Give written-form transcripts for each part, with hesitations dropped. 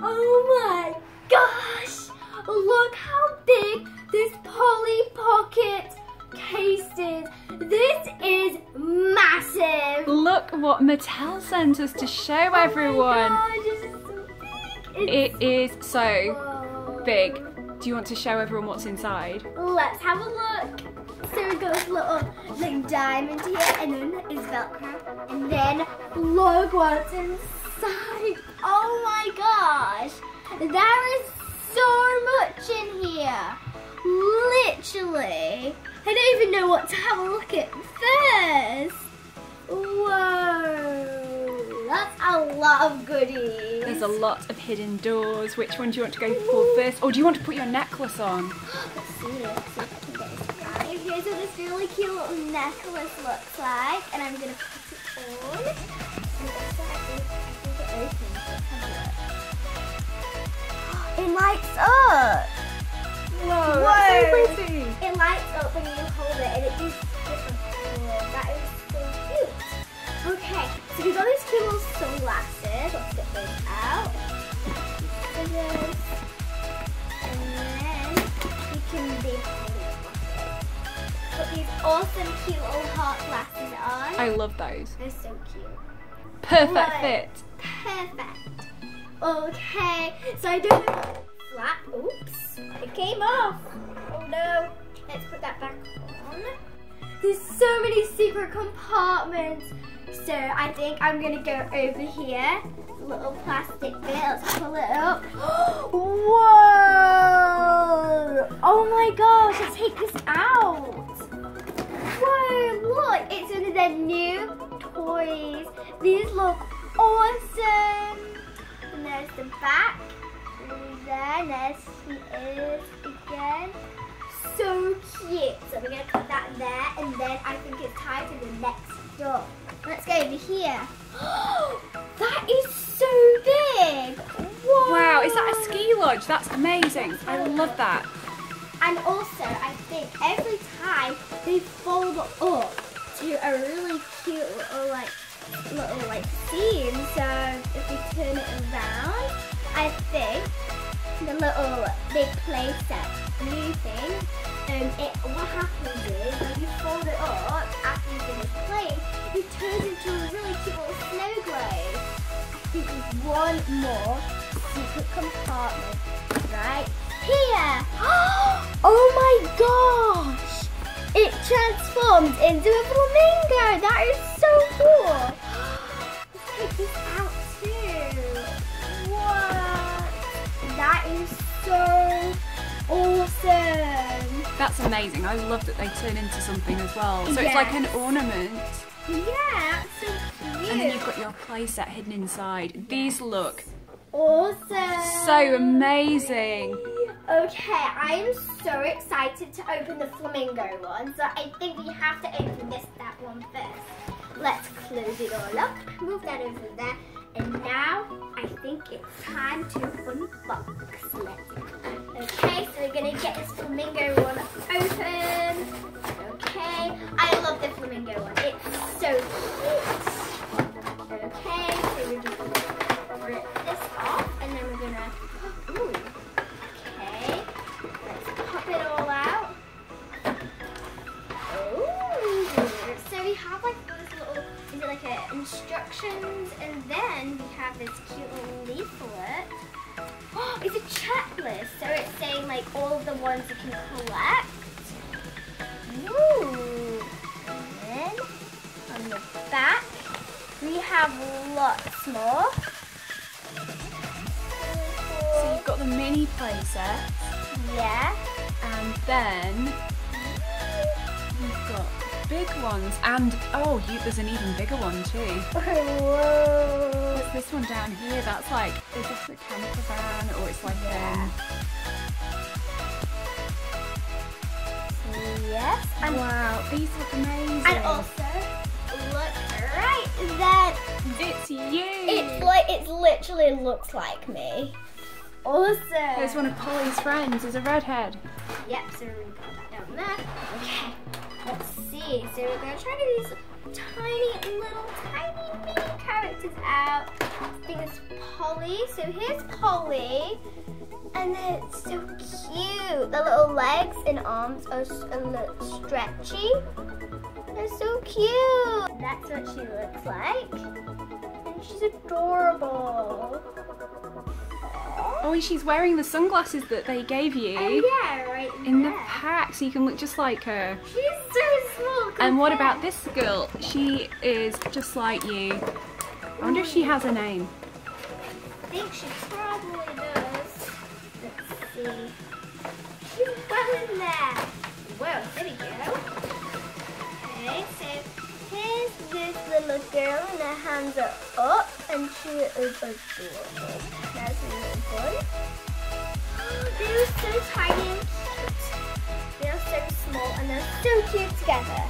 Oh my gosh! Look how big this Polly Pocket case is. This is massive. Look what Mattel sent us to show everyone. Oh my gosh, this is so big. It is so Whoa. big. Do you want to show everyone what's inside? Let's have a look. So we've got this little like diamond here, and then it's Velcro, and then look what's inside. Oh my gosh, there is so much in here. Literally, I don't even know what to have a look at first. Whoa, that's a lot of goodies. There's a lot of hidden doors. Which one do you want to go for first? Or do you want to put your necklace on? Let's see if I can get this right. Here's what this really cute little necklace looks like, and I'm gonna put it on. And also, I think it opens. Let's have a look. It lights up. Whoa, that's so pretty. It lights up when you hold it, and it does different colors. That is so cute. Okay, so we've got these cute little sunglasses. Let's get those out. Scissors. And then we can be put these awesome cute little heart glasses on. I love those. They're so cute. Perfect Look. fit. Perfect. Okay, so I don't have flap. Oops, it came off. Oh no. Let's put that back on. There's so many secret compartments. So I think I'm gonna go over here. Little plastic bit. Let's pull it up. Whoa! Oh my gosh! Let's take this out. Whoa! Look, it's one of their new toys. These look awesome. And there's the back. And there she is again. So cute. So we're gonna put that there, and then I think it's time for the next door. Let's go over here. That is so big. Whoa. Wow, is that a ski lodge? That's amazing. I love that. And also, I think every time they fold up to a really cute little scene. So if we turn it around, I think the little big play set new thing. What happens is when you fold it up after you finish playing, it turns into a really cute little snow globe. I think there's one more secret compartment right here. Oh my gosh! It transformed into a flamingo. That is so cool. Let's take this out too. What? That is so awesome. That's amazing. I love that they turn into something as well. So Yes. it's like an ornament. Yeah, that's so cute. And then you've got your play set hidden inside. These look awesome. so amazing. Okay, I am so excited to open the flamingo one. So I think we have to open that one first. Let's close it all up. Move that over there. And now I think it's time to unbox. Let's go. Okay, so we're gonna get this flamingo one open. Okay, I love the flamingo one. It's so cute. Okay, so we're just gonna rip this off, and then we're gonna. Ooh. Okay, let's pop it all out. Ooh. So we have like this little. Is it like instructions, and then we have this cute little leaflet. Oh, it's a checklist, so it's saying like all of the ones you can collect. Ooh. And then on the back, we have lots more. So you've got the mini play set, Yeah. and then you've got big ones, and there's an even bigger one too. Whoa. What's this one down here? That's like, is this a camper van, or it's like Yes. And wow, these look amazing. And also, look right there. It's you. It literally looks like me. Awesome. There's one of Polly's friends. There's a redhead. Yep, so we're going to put that down there. Okay, let's see. So we're going to try to do these tiny mini characters out. I think it's Polly. So here's Polly. And then it's so cute. The little legs and arms are a little stretchy. They're so cute. That's what she looks like. And she's adorable. Oh, and she's wearing the sunglasses that they gave you. Oh yeah, right in there. the pack, so you can look just like her. She's so small. And what about this girl? She is just like you. I wonder if she has a name. I think she probably does. Let's see. She's well in there. Whoa, there we go. Okay, so here's this little girl and her hands are up and she is adorable. There's a little boy. They're so tiny and cute. They're so small and they're so cute together.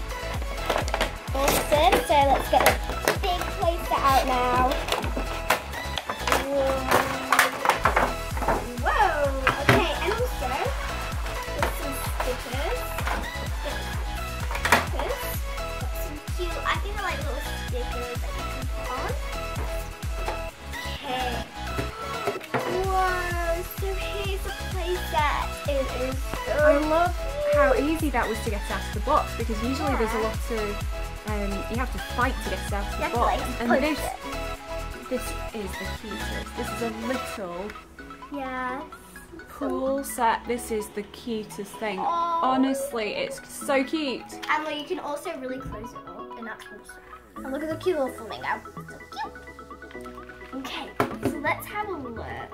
Awesome, so let's get the big playset out now. Whoa! Okay, and also with some stickers. Got some cute, I think they're like little stickers that you can put on. Okay. Whoa! So here's the playset. It is so I love how easy that was to get out of the box, because usually there's a lot of you have to fight to get it out of the box. And this is the cutest. This is a little pool set. This is the cutest thing. Oh. Honestly, it's so cute. And you can also really close it up, and that's awesome. And look at the cute little flamingo. So cute. Okay, so let's have a look.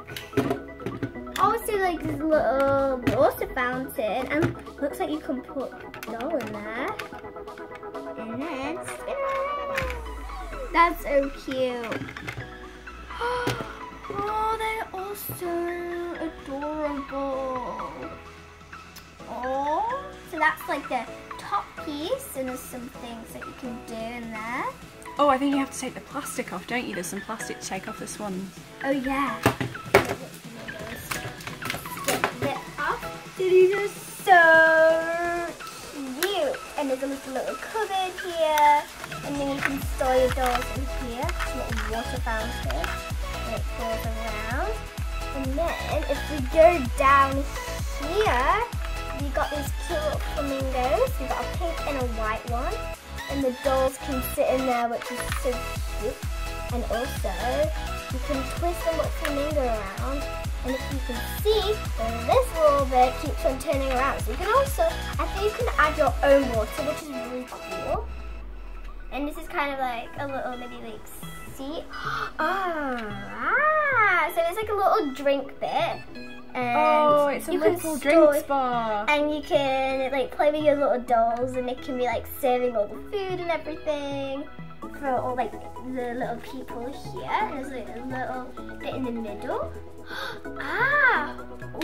Also, like this little water fountain, and looks like you can put a doll in there. And then spin around. That's so cute. Oh, they're all so adorable. Oh, so that's like the top piece, and there's some things that you can do in there. Oh, I think you have to take the plastic off, don't you? There's some plastic to take off this one. Oh yeah. So these are so cute. And there's a little cupboard here. And then you can store your dolls in here. It's a little water fountain. And it goes around. And then if we go down here, we got these cute little flamingos. We've got a pink and a white one. And the dolls can sit in there, which is so cute. And also, you can twist the little flamingo around. And if you can see, this little bit keeps on turning around. So you can also, I think you can add your own water, which is really cool. And this is kind of like a little, maybe like seat. So it's like a little drink bit. And oh, it's a little drink spa. And you can like play with your little dolls, and it can be like serving all the food and everything for all like the little people here. And there's like a little bit in the middle.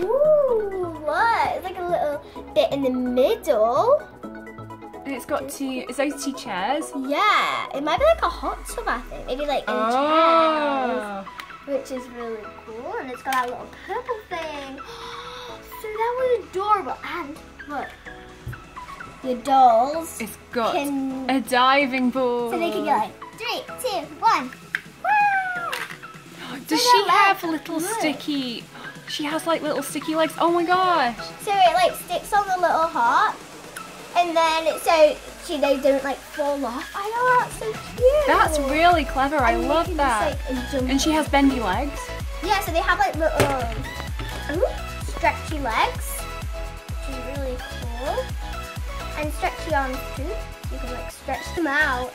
Ooh, what? It's like a little bit in the middle. And it's got it's those two chairs. Yeah, it might be like a hot tub, I think. Maybe like in chairs, which is really cool. And it's got that little purple thing. So that was adorable. And look, your dolls. It's got a diving board. So they can go like 3, 2, 1. Does she have little sticky? She has like little sticky legs. Oh my gosh! So it like sticks on the little heart, and then they don't like fall off. I know, that's so cute. That's really clever. I love that. Just, like, and she has bendy legs. Yeah, so they have like little stretchy legs, which is really cool, and stretchy arms too. You can like stretch them out.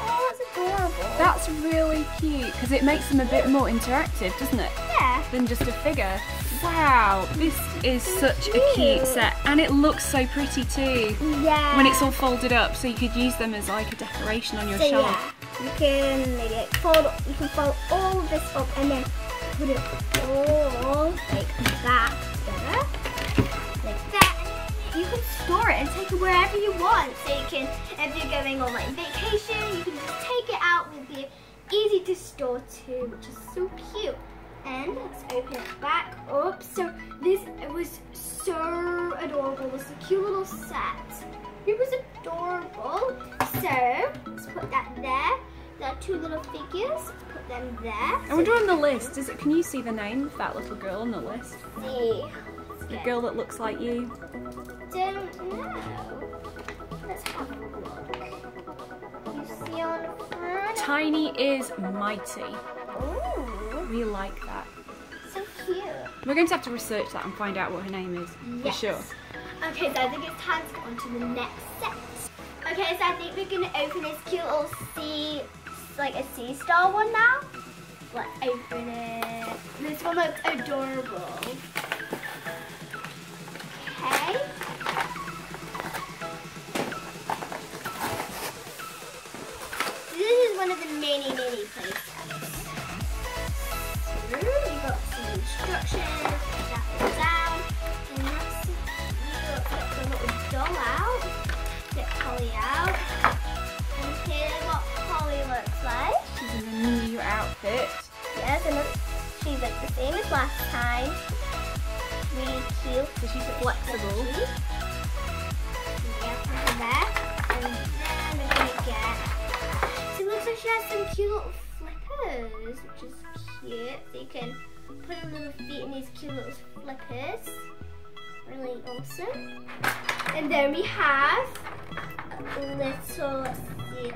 Oh, that's adorable. That's really cute because it makes them a bit more interactive, doesn't it? Yeah. Than just a figure. Wow, this is such a cute set, and it looks so pretty too. Yeah. When it's all folded up, so you could use them as like a decoration on your shelf. Yeah, you can maybe like fold all of this up and then put it all like that together, like that. You can store it and take it wherever you want. So you can, if you're going on like vacation, you can just take it out. It will be easy to store too, which is so cute. And let's open it back up. So it was so adorable. It was a cute little set. It was adorable. So let's put that there. there are 2 little figures. Put them there. I wonder on the list, can you see the name of that little girl on the list? See. The girl that looks like you? Don't know. Let's have a look. You see on the front? Tiny is mighty. Ooh. We like that. So cute. We're going to have to research that and find out what her name is. Yes. For sure. Okay, so I think it's time to go on to the next set. Okay, so I think we're going to open this cute little sea, like a sea star one now. Let's open it. This one looks adorable. Okay. This is one of the mini play sets. You've got some instructions, that one down, and that's you got the little doll out, get Polly out, and here's what Polly looks like. She's in a new outfit. Yes, and she's like the same as last time. Really cute. So she's flexible. Yeah, put her there. And then we're gonna get. So it looks like she has some cute little flippers, which is cute. So you can put her little feet in these cute little flippers. Really awesome. And then we have a little, let's see, let's get it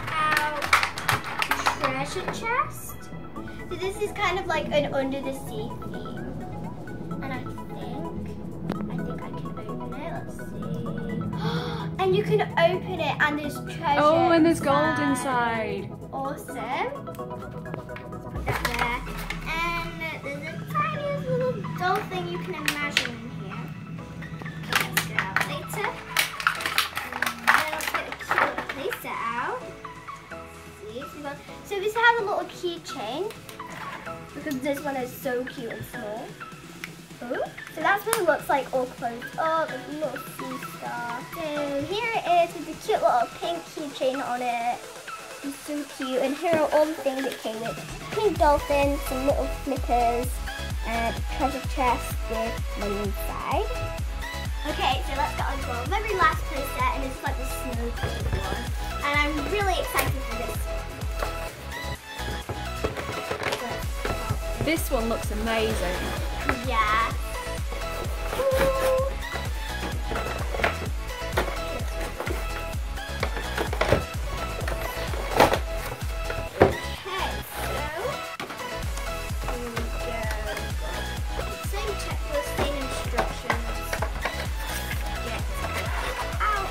out, treasure chest. So this is kind of like an under the sea theme. And I think I can open it. Let's see. And you can open it and there's treasure. Oh, and there's gold inside. Awesome. Put that there. And there's a tiniest little doll thing you can imagine in here. Okay, let's get it out later. And then let's get a cute little playset out. Let's see. So this has a little keychain because this one is so cute and small. Ooh. So that's what it looks like all closed up with a little sea star. So here it is with the cute little pink keychain on it. It's so cute. And here are all the things it came with. Pink dolphin, some little flippers, and a treasure chest with money inside. Okay, so let's get on to our very last playset, and it's like the snow cone one. And I'm really excited for this one. This one looks amazing. Yeah. Ooh. Okay, so here we go. Same checklist, same instructions. Get out.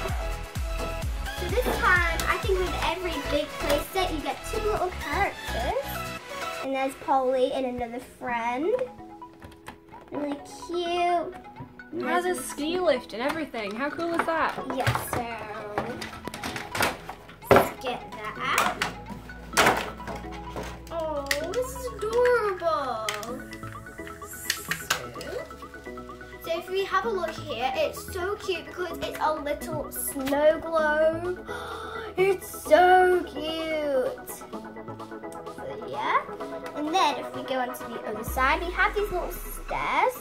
So this time, I think with every big play set, you get 2 little characters. And there's Polly and another friend. Really cute. It has a ski lift and everything. How cool is that? Yes, so let's get that out. Oh, this is adorable. So if we have a look here, it's so cute because it's a little snow globe. It's so cute. So yeah. And then if we go onto the other side, we have these little stairs,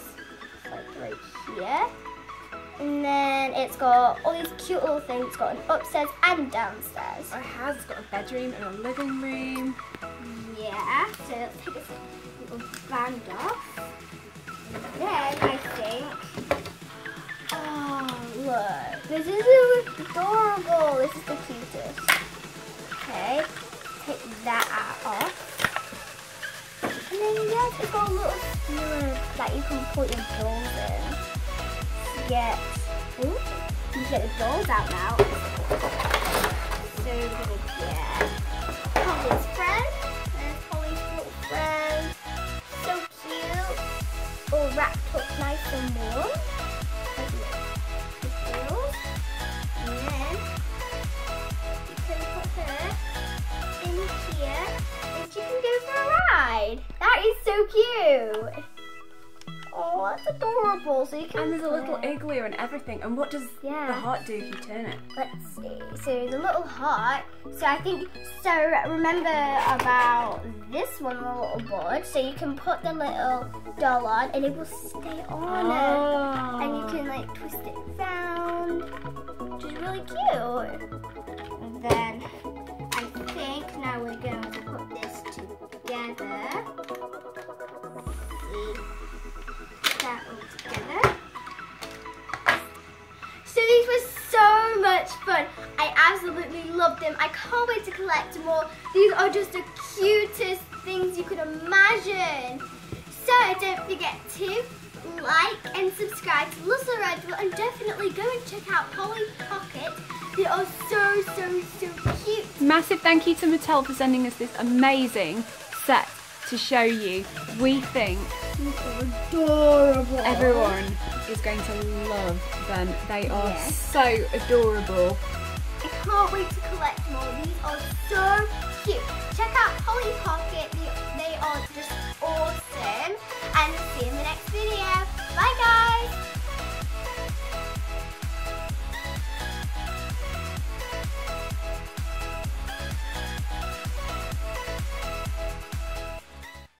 like right here. And then it's got all these cute little things. It's got an upstairs and downstairs. It has. It's got a bedroom and a living room. Yeah, so let's take this little band off. And then I think, oh look, this is adorable. This is the cutest. Okay, take that off. And then yes, it's got a little skewer that you can put your dolls in. You can get the dolls out now. So we're gonna get Polly's friend. There's Polly's little friend. So cute. All wrapped up nice and warm. And then you can put her in here and she can go for a ride. That is so cute. Oh, that's adorable. So you can. And there's a little igloo and everything. And what does the heart do if you turn it? Let's see. So the little heart. So I think. So remember about this one, the little board. So you can put the little doll on, and it will stay on it, and you can like twist it round, which is really cute. And then I think now we're together. See that all together. So these were so much fun. I absolutely loved them. I can't wait to collect more. These are just the cutest things you could imagine. So don't forget to like and subscribe to Little Redwood, and definitely go and check out Polly Pocket. They are so cute. Massive thank you to Mattel for sending us this amazing set to show you. We think Adorable. everyone is going to love them. They are so adorable. I can't wait to collect more. These are so cute. Check out Polly Pocket.